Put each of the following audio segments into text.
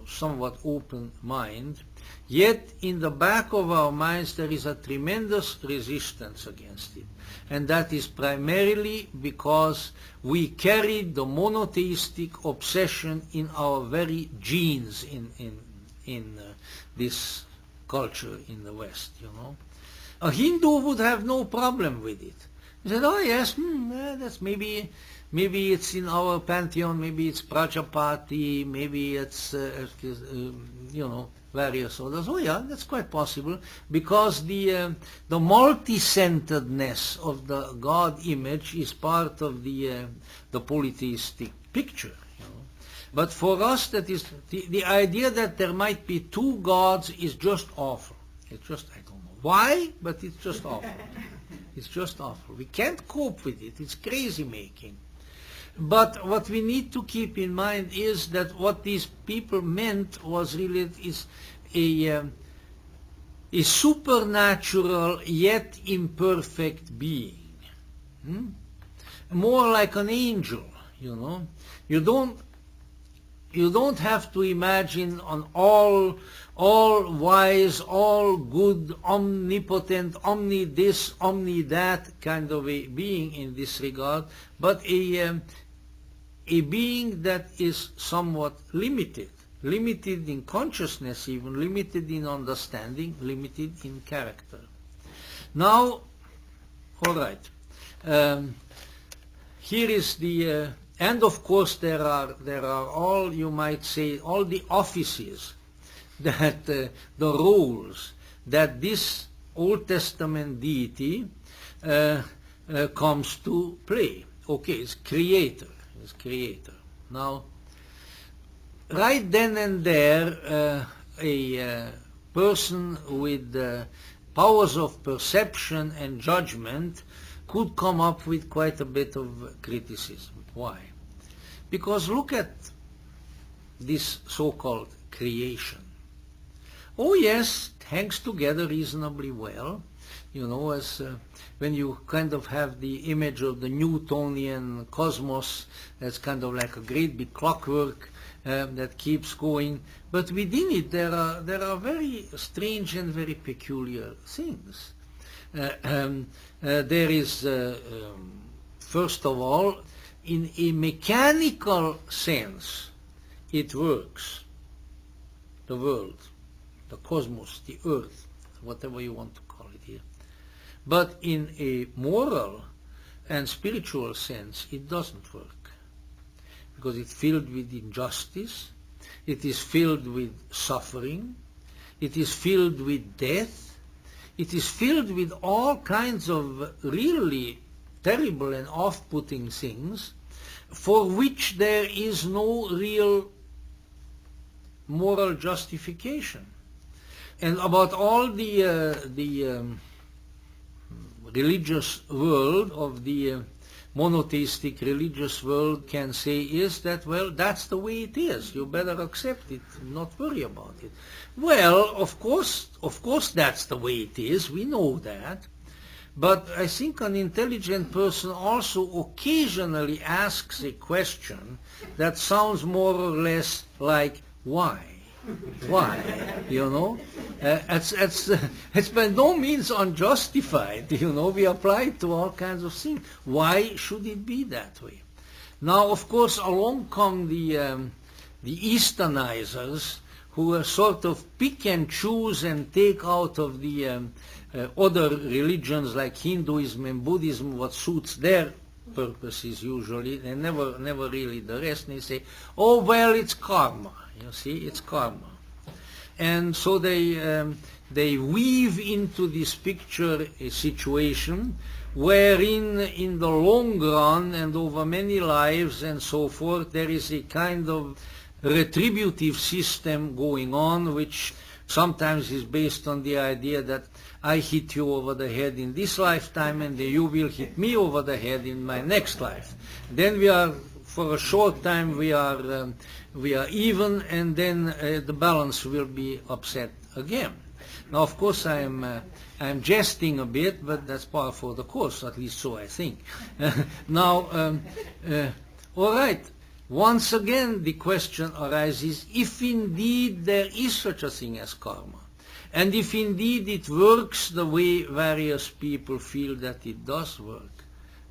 somewhat open mind, yet in the back of our minds there is a tremendous resistance against it. And that is primarily because we carry the monotheistic obsession in our very genes in this culture in the West, you know. A Hindu would have no problem with it. He said, oh yes, that's maybe it's in our pantheon, maybe it's Prajapati, maybe it's, you know, various others. Oh yeah, that's quite possible, because the multi-centeredness of the God image is part of the polytheistic picture. You know. But for us, that is the idea that there might be two gods is just awful. It's just, I don't know why, but it's just awful. It's just awful. We can't cope with it. It's crazy making. But what we need to keep in mind is that what these people meant was really is a supernatural yet imperfect being. More like an angel, you know. You don't have to imagine an all wise, all good, omnipotent, omni this, omni that kind of a being in this regard, but a being that is somewhat limited in consciousness, even limited in understanding, limited in character. Now, all right, here is the and of course there are all, you might say, all the offices that the roles that this Old Testament deity comes to play. Okay, it's creator. Now, right then and there, a person with powers of perception and judgment could come up with quite a bit of criticism. Why? Because look at this so-called creation. Oh yes, it hangs together reasonably well, you know, as when you kind of have the image of the Newtonian cosmos, that's kind of like a great big clockwork that keeps going. But within it there are very strange and very peculiar things. There is, first of all, in a mechanical sense, it works. The world, the cosmos, the earth, whatever you want to call it here. But in a moral and spiritual sense, it doesn't work. Because it's filled with injustice, it is filled with suffering, it is filled with death, it is filled with all kinds of really terrible and off-putting things for which there is no real moral justification. And about all the religious world of the monotheistic religious world can say is that, well, that's the way it is. You better accept it, not worry about it. Well, of course that's the way it is. We know that. But I think an intelligent person also occasionally asks a question that sounds more or less like, why? Why? You know? It's by no means unjustified, you know. We apply it to all kinds of things. Why should it be that way? Now, of course, along come the Easternizers, who sort of pick and choose and take out of the other religions like Hinduism and Buddhism what suits their purposes usually, and never really the rest. And they say, oh well, it's karma. You see, it's karma. And so they weave into this picture a situation wherein in the long run and over many lives and so forth, there is a kind of retributive system going on, which sometimes is based on the idea that I hit you over the head in this lifetime and you will hit me over the head in my next life. Then we are, for a short time, we are even, and then the balance will be upset again. Now, of course, I'm jesting a bit, but that's par for the course, at least so I think. Now, all right. once again the question arises, if indeed there is such a thing as karma, and if indeed it works the way various people feel that it does work,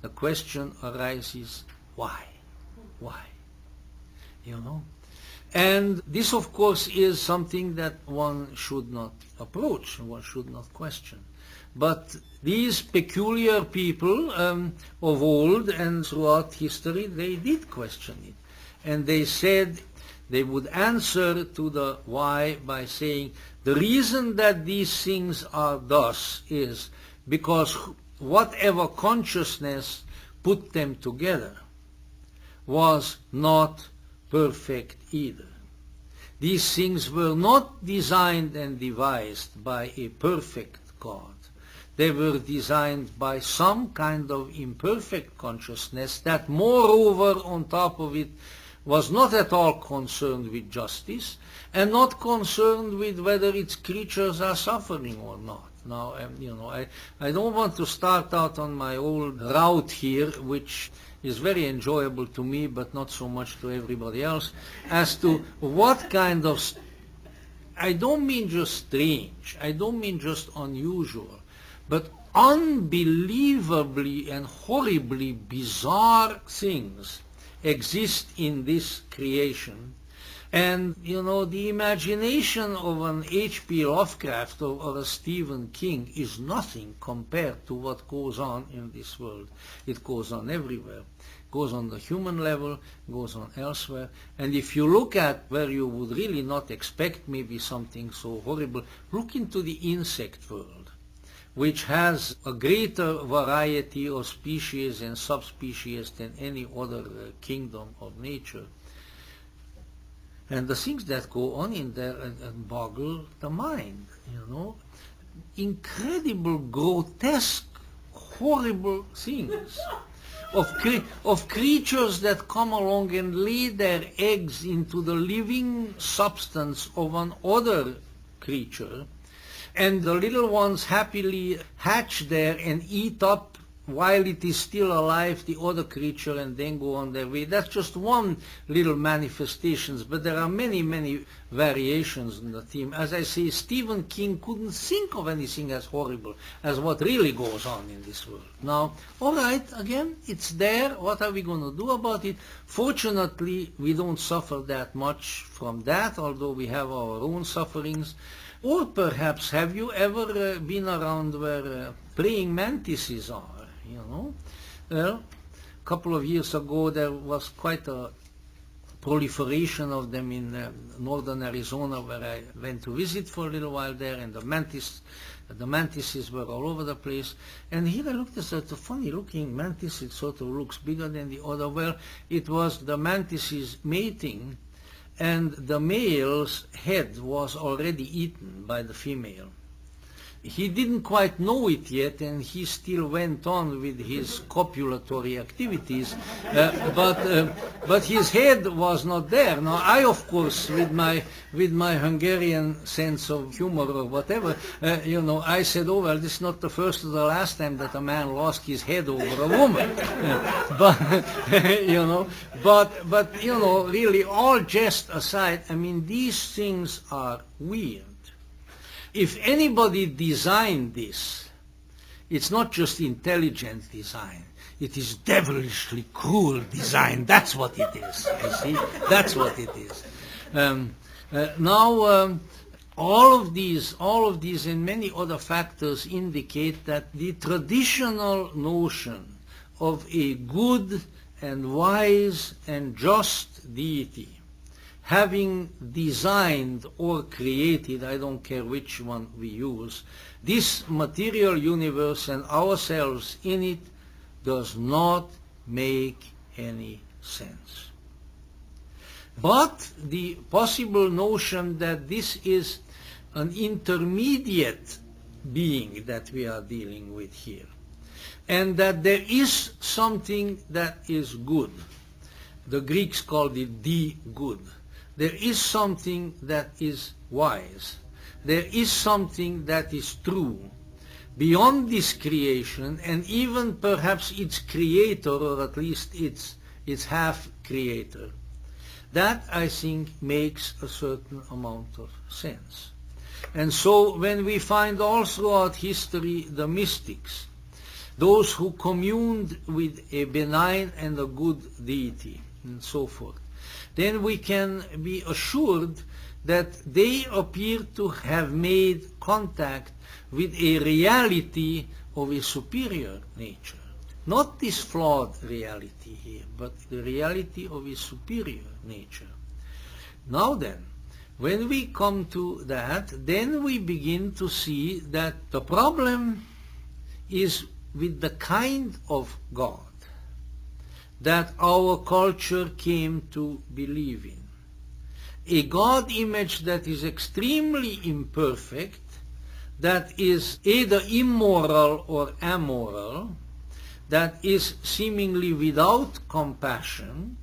the question arises, why? Why? You know? And this, of course, is something that one should not approach, one should not question. But these peculiar people of old and throughout history, they did question it. And they said, they would answer to the why by saying, the reason that these things are thus is because whatever consciousness put them together was not perfect either. These things were not designed and devised by a perfect God. They were designed by some kind of imperfect consciousness that moreover on top of it was not at all concerned with justice and not concerned with whether its creatures are suffering or not. Now, I don't want to start out on my old route here, which is very enjoyable to me but not so much to everybody else, as to what kind of, I don't mean just strange, I don't mean just unusual, but unbelievably and horribly bizarre things exist in this creation. And, the imagination of an H.P. Lovecraft or a Stephen King is nothing compared to what goes on in this world. It goes on everywhere. It goes on the human level, goes on elsewhere. And if you look at where you would really not expect maybe something so horrible, look into the insect world, which has a greater variety of species and subspecies than any other kingdom of nature. And the things that go on in there boggle the mind, Incredible, grotesque, horrible things of creatures that come along and lay their eggs into the living substance of another creature, and the little ones happily hatch there and eat up while it is still alive the other creature and then go on their way. That's just one little manifestations, but there are many, many variations in the theme. As I say, Stephen King couldn't think of anything as horrible as what really goes on in this world. Now, all right, again, it's there. What are we going to do about it? Fortunately, we don't suffer that much from that, although we have our own sufferings. Or perhaps, have you ever been around where praying mantises are? Well, a couple of years ago there was quite a proliferation of them in northern Arizona, where I went to visit for a little while there, and the mantises were all over the place. And here I looked at a funny looking mantis. It sort of looks bigger than the other. Well, it was the mantises mating, and the male's head was already eaten by the female. He didn't quite know it yet, and he still went on with his copulatory activities, but his head was not there. Now, I, of course, with my Hungarian sense of humor or whatever, I said, oh, well, this is not the first or the last time that a man lost his head over a woman. But really, all jest aside, I mean, these things are weird. If anybody designed this, it's not just intelligent design. It is devilishly cruel design. That's what it is. You see, that's what it is. All of these, and many other factors indicate that the traditional notion of a good and wise and just deity, having designed or created, I don't care which one we use, this material universe and ourselves in it, does not make any sense. But the possible notion that this is an intermediate being that we are dealing with here, and that there is something that is good. The Greeks called it the good. There is something that is wise. There is something that is true beyond this creation, and even perhaps its creator, or at least its half creator. That, I think, makes a certain amount of sense. And so when we find all throughout history the mystics, those who communed with a benign and a good deity, and so forth, then we can be assured that they appear to have made contact with a reality of a superior nature. Not this flawed reality here, but the reality of a superior nature. Now then, when we come to that, then we begin to see that the problem is with the kind of God that our culture came to believe in. A God image that is extremely imperfect, that is either immoral or amoral, that is seemingly without compassion,